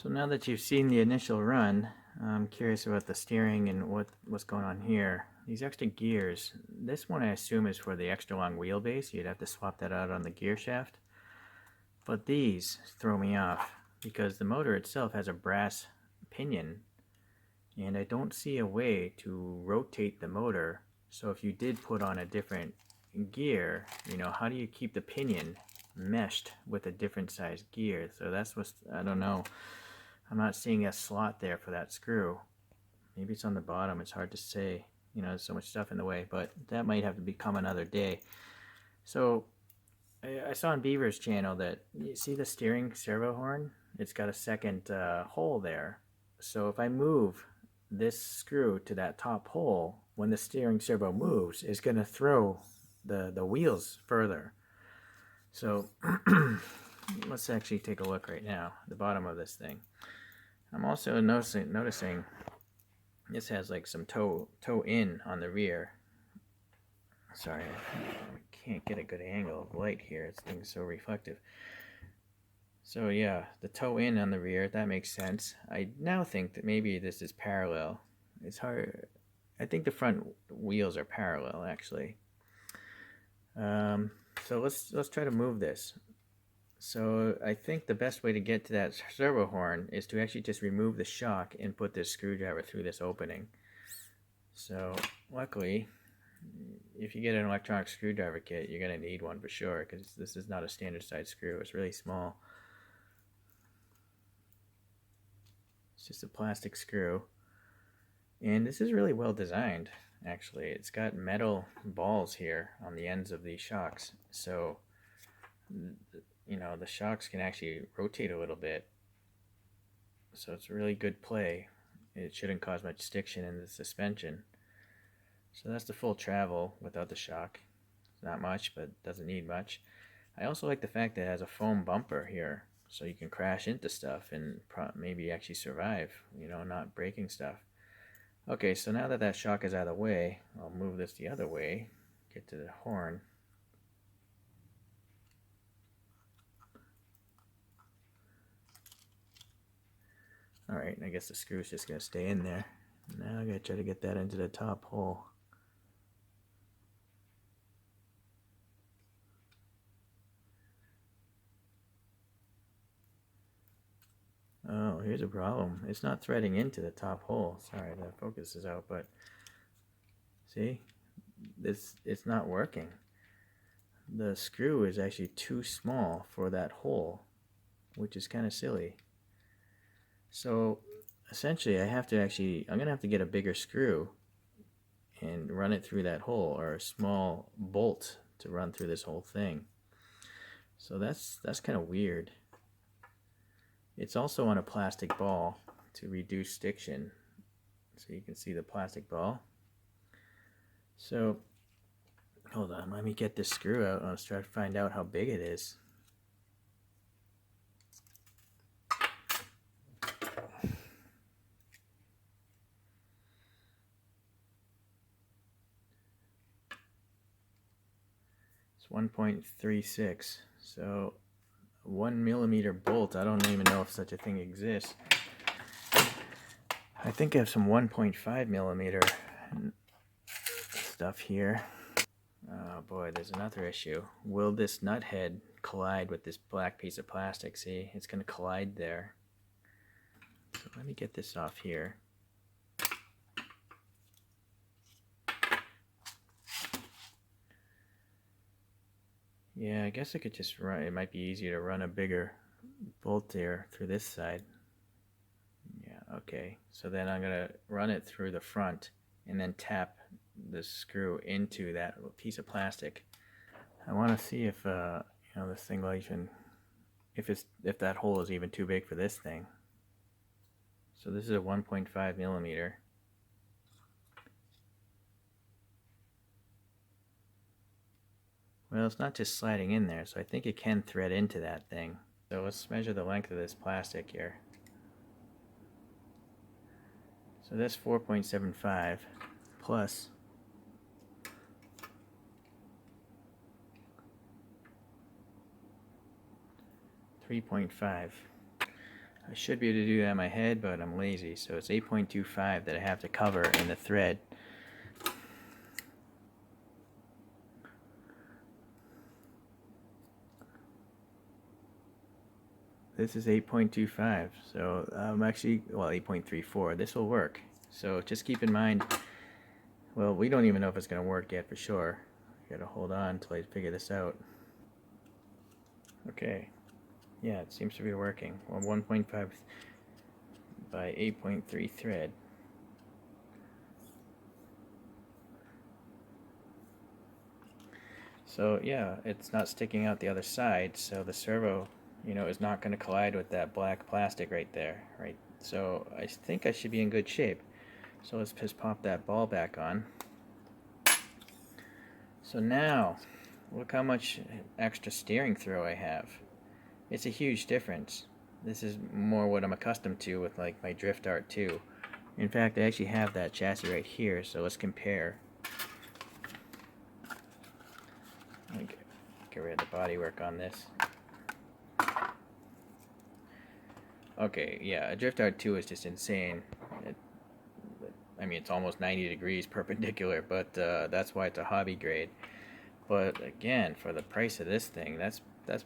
So now that you've seen the initial run, I'm curious about the steering and what's going on here. These extra gears, this one I assume is for the extra long wheelbase. You'd have to swap that out on the gear shaft. But these throw me off because the motor itself has a brass pinion and I don't see a way to rotate the motor. So if you did put on a different gear, how do you keep the pinion meshed with a different size gear? So that's what, I don't know. I'm not seeing a slot there for that screw. Maybe it's on the bottom, it's hard to say. There's so much stuff in the way, but that might have to become another day. So I saw on Beaver's channel that, you see the steering servo horn? It's got a second hole there. So if I move this screw to that top hole, when the steering servo moves, it's going to throw the wheels further. So let's actually take a look right now at the bottom of this thing. I'm also noticing this has like some toe in on the rear. Sorry, I can't get a good angle of light here. It's being so reflective. So yeah, the toe in on the rear, that makes sense. I now think that maybe this is parallel. It's hard. I think the front wheels are parallel actually. So let's try to move this. So I think the best way to get to that servo horn is to actually just remove the shock and put this screwdriver through this opening. So luckily, if you get an electronic screwdriver kit, you're going to need one for sure, because this is not a standard size screw. It's really small. It's just a plastic screw. And this is really well designed, actually. It's got metal balls here on the ends of these shocks. So the shocks can actually rotate a little bit. So it's really good play. It shouldn't cause much stiction in the suspension. So that's the full travel without the shock. It's not much, but doesn't need much. I also like the fact that it has a foam bumper here, so you can crash into stuff and maybe actually survive, not breaking stuff. Okay, so now that shock is out of the way, I'll move this the other way, get to the horn. Alright, I guess the screw's just going to stay in there. Now I gotta try to get that into the top hole. Oh, here's a problem. It's not threading into the top hole. Sorry, the focus is out, but see? It's not working. The screw is actually too small for that hole, which is kind of silly. So essentially I'm gonna have to get a bigger screw and run it through that hole, or a small bolt to run through this whole thing. So that's kind of weird. It's also on a plastic ball to reduce stiction. So you can see the plastic ball. So hold on, let me get this screw out and let's try to find out how big it is. It's 1.36, so 1 millimeter bolt. I don't even know if such a thing exists. I think I have some 1.5 millimeter stuff here. Oh boy, there's another issue. Will this nut head collide with this black piece of plastic? See, it's going to collide there. So let me get this off here. Yeah, I guess I could just run, it might be easier to run a bigger bolt there through this side. Yeah, okay. So then I'm going to run it through the front and then tap the screw into that piece of plastic. I want to see if this thing will even, if that hole is even too big for this thing. So this is a 1.5 millimeter. Well, it's not just sliding in there, so I think it can thread into that thing. So let's measure the length of this plastic here. So that's 4.75 plus 3.5. I should be able to do that in my head, but I'm lazy, so it's 8.25 that I have to cover in the thread. This is 8.25, so I'm actually, well, 8.34. This will work. So just keep in mind, well, we don't even know if it's going to work yet for sure. Gotta hold on until I figure this out. Okay, yeah, it seems to be working. Well, 1.5 by 8.3 thread. So yeah, it's not sticking out the other side, so the servo, is not going to collide with that black plastic right there, right? So I think I should be in good shape. So let's just pop that ball back on. So now, look how much extra steering throw I have. It's a huge difference. This is more what I'm accustomed to with like my Drift Art 2. In fact, I actually have that chassis right here, so let's compare. Get rid of the bodywork on this. Okay, yeah, a Drift Art 2 is just insane. I mean, it's almost 90 degrees perpendicular, but that's why it's a hobby grade. But again, for the price of this thing, that's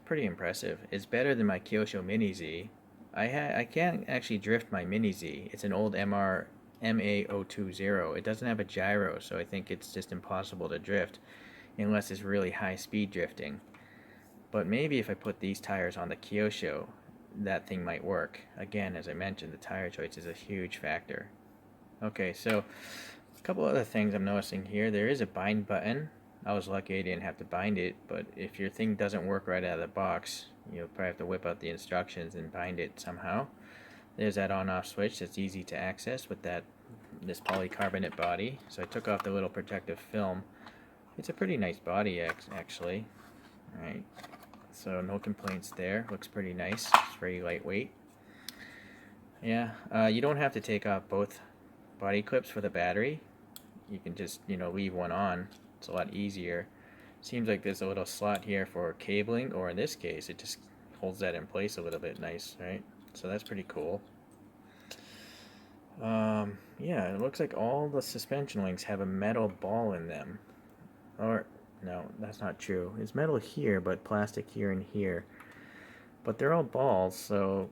pretty impressive. It's better than my Kyosho Mini Z. I can't actually drift my Mini Z. It's an old MA020. It doesn't have a gyro, so I think it's just impossible to drift unless it's really high speed drifting. But maybe if I put these tires on the Kyosho, that thing might work. Again, as I mentioned, the tire choice is a huge factor. Okay, so a couple other things I'm noticing here. There is a bind button. I was lucky I didn't have to bind it, but if your thing doesn't work right out of the box, you'll probably have to whip out the instructions and bind it somehow. There's that on-off switch that's easy to access with this polycarbonate body. So I took off the little protective film. It's a pretty nice body, actually. All right, so no complaints there. Looks pretty nice. It's very lightweight. Yeah, you don't have to take off both body clips for the battery. You can just, leave one on. It's a lot easier. Seems like there's a little slot here for cabling, or in this case, it just holds that in place a little bit nice, right? So that's pretty cool. Yeah, it looks like all the suspension links have a metal ball in them. Or, no, that's not true. It's metal here, but plastic here and here. But they're all balls, so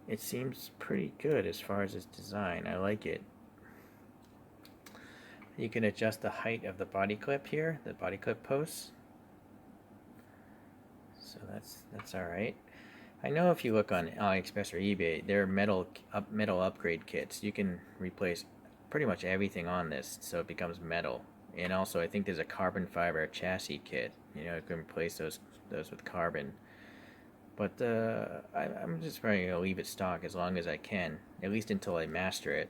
it seems pretty good as far as its design. I like it. You can adjust the height of the body clip here, the body clip posts. So that's all right. I know if you look on AliExpress or eBay, there are metal upgrade kits. You can replace pretty much everything on this, so it becomes metal. And also, I think there's a carbon fiber chassis kit. You can replace those with carbon. But I'm just probably gonna leave it stock as long as I can, at least until I master it.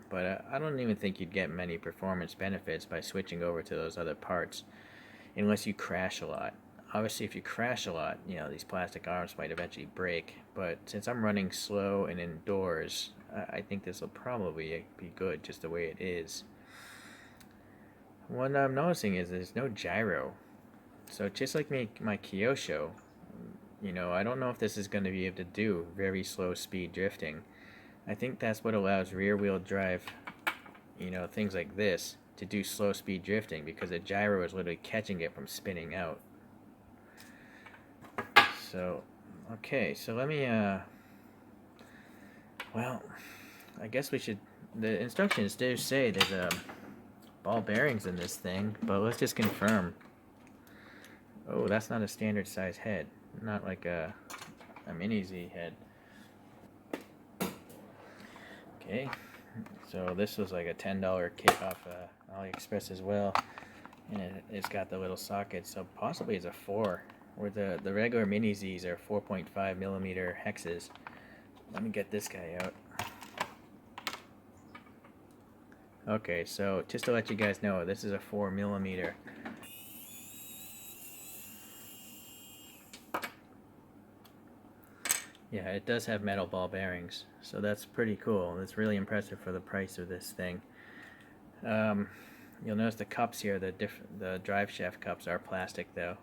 But I don't even think you'd get many performance benefits by switching over to those other parts, unless you crash a lot. Obviously, if you crash a lot, these plastic arms might eventually break. But since I'm running slow and indoors, I think this will probably be good just the way it is. What I'm noticing is there's no gyro. So just like my Kyosho, I don't know if this is going to be able to do very slow speed drifting. I think that's what allows rear wheel drive, things like this, to do slow speed drifting, because the gyro is literally catching it from spinning out. So, okay, so let me, well, I guess we should, the instructions do say there's ball bearings in this thing, but let's just confirm. Oh, that's not a standard size head, not like a Mini Z head. Okay, so this was like a $10 kit off AliExpress as well, and it's got the little socket, so possibly it's a 4, where the regular Mini Zs are 4.5 millimeter hexes. Let me get this guy out. Okay, so just to let you guys know, this is a 4 millimeter. Yeah, it does have metal ball bearings, so that's pretty cool. It's really impressive for the price of this thing. You'll notice the cups here, the drive shaft cups are plastic though.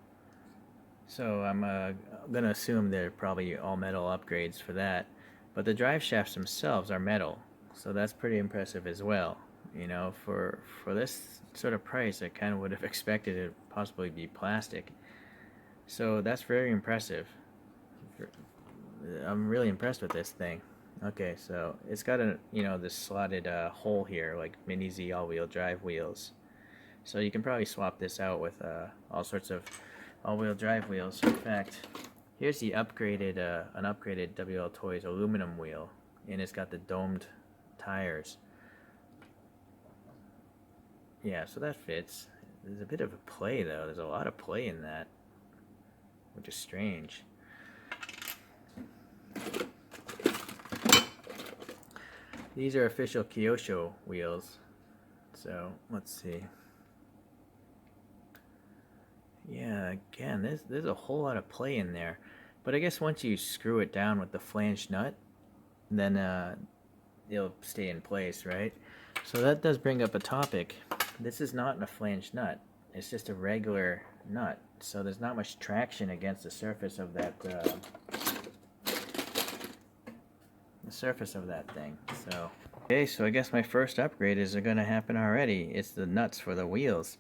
So I'm gonna assume they're probably all metal upgrades for that. But the drive shafts themselves are metal, so that's pretty impressive as well. You know, for this sort of price, I kind of would have expected it to possibly be plastic. So that's very impressive. I'm really impressed with this thing. Okay, so it's got a, you know, this slotted hole here, like Mini Z all-wheel drive wheels. So you can probably swap this out with all sorts of all-wheel drive wheels. In fact, here's the upgraded, an upgraded WLtoys aluminum wheel, and it's got the domed tires. Yeah, so that fits. There's a bit of a play though. There's a lot of play in that, which is strange. These are official Kyosho wheels. So let's see. Yeah, again, there's a whole lot of play in there. But I guess once you screw it down with the flange nut, then it'll stay in place, right? So that does bring up a topic. This is not a flange nut. It's just a regular nut. So there's not much traction against the surface of that thing. So okay, so I guess my first upgrade is going to happen already. It's the nuts for the wheels.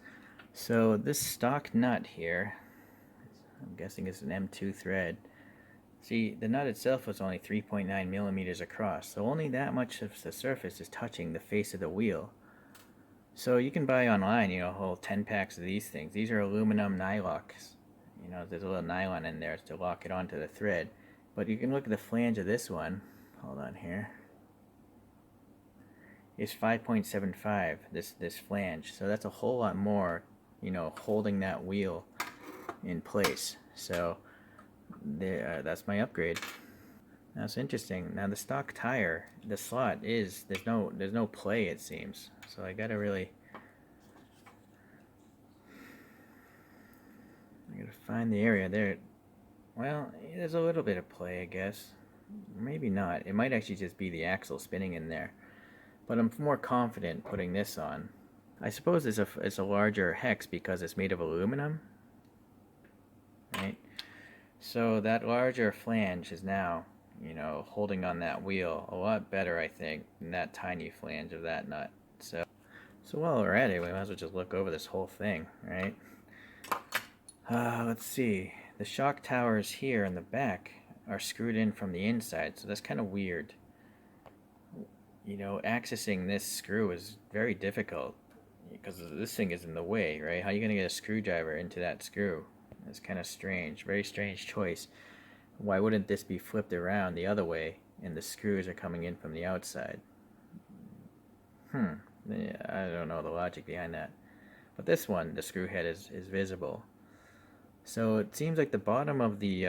So this stock nut here, I'm guessing it's an M2 thread. See, the nut itself was only 3.9 millimeters across, so only that much of the surface is touching the face of the wheel. So you can buy online, you know, a whole 10 packs of these things. These are aluminum nylocks. You know, there's a little nylon in there to lock it onto the thread. But you can look at the flange of this one. Hold on here. It's 5.75, this flange. So that's a whole lot more, you know, holding that wheel in place. So there, that's my upgrade. That's interesting. Now the stock tire, the slot is, there's no play, it seems. So I gotta find the area there. Well, there's a little bit of play, I guess. Maybe not. It might actually just be the axle spinning in there. But I'm more confident putting this on. I suppose it's a larger hex because it's made of aluminum, right? So that larger flange is now, you know, holding on that wheel a lot better, I think, than that tiny flange of that nut. So while we're at it, we might as well just look over this whole thing, right? Let's see. The shock towers here in the back are screwed in from the inside, so that's kind of weird. You know, accessing this screw is very difficult because this thing is in the way, right? How are you going to get a screwdriver into that screw? It's kind of strange. Very strange choice. Why wouldn't this be flipped around the other way and the screws are coming in from the outside? Yeah, I don't know the logic behind that. But this one, the screw head is visible. So it seems like the bottom of the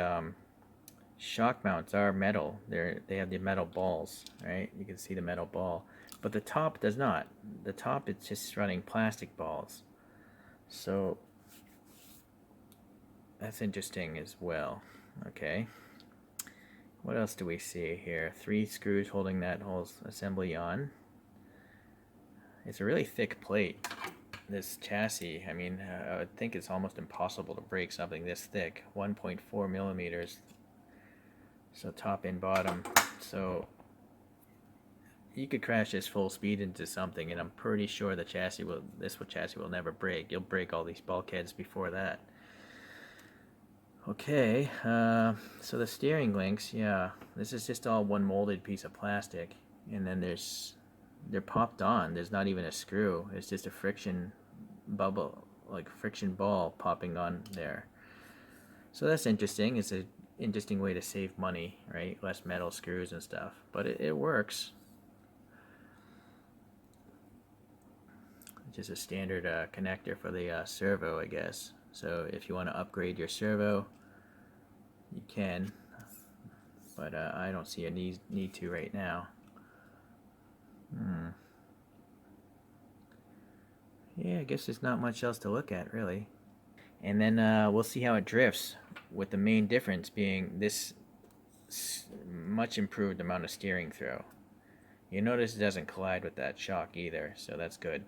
shock mounts are metal. They have the metal balls, right? You can see the metal ball. But the top does not. The top, it's just running plastic balls. So that's interesting as well. Okay. What else do we see here? 3 screws holding that whole assembly on. It's a really thick plate, this chassis. I mean, I would think it's almost impossible to break something this thick. 1.4 millimeters. So top and bottom. So you could crash this full speed into something, and I'm pretty sure the chassis will never break. You'll break all these bulkheads before that. Okay, so the steering links, yeah, this is just all one molded piece of plastic, and then they're popped on. There's not even a screw. It's just a friction bubble, like friction ball popping on there. So that's interesting. It's an interesting way to save money, right? Less metal screws and stuff, but it works. Just a standard connector for the servo, I guess. So if you want to upgrade your servo, you can, but I don't see a need to right now. Yeah, I guess there's not much else to look at, really. And then we'll see how it drifts, with the main difference being this much improved amount of steering throw. You notice it doesn't collide with that shock either, so that's good.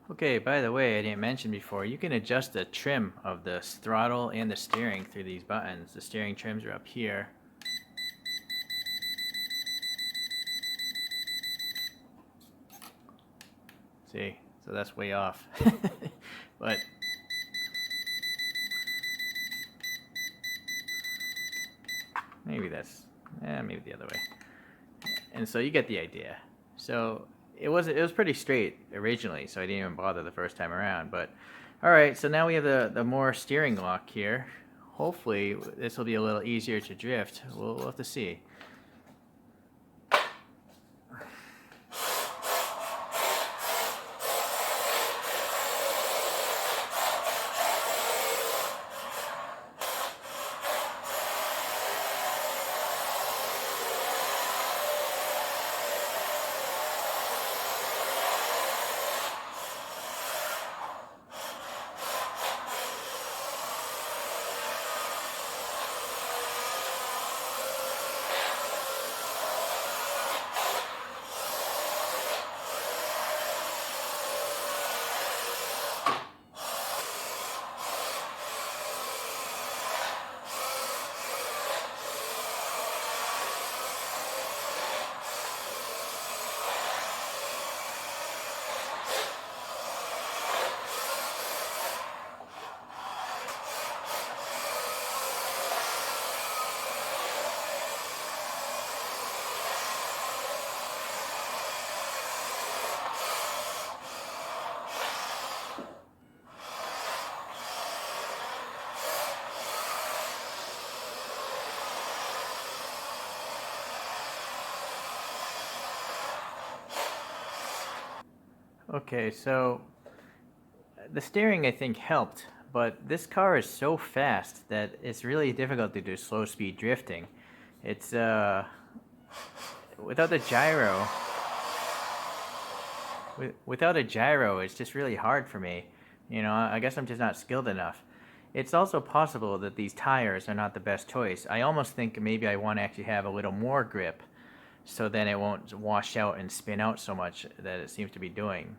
Okay, by the way, I didn't mention before, you can adjust the trim of the throttle and the steering through these buttons. The steering trims are up here. See, so that's way off. But maybe maybe the other way. And so you get the idea. So it was pretty straight originally, so I didn't even bother the first time around. But all right, so now we have the more steering lock here. Hopefully this will be a little easier to drift. We'll have to see. Okay, so the steering I think helped, but this car is so fast that it's really difficult to do slow speed drifting. It's without the gyro, without a gyro, it's just really hard for me. You know, I guess I'm just not skilled enough. It's also possible that these tires are not the best choice. I almost think maybe I want to actually have a little more grip, so then it won't wash out and spin out so much that it seems to be doing.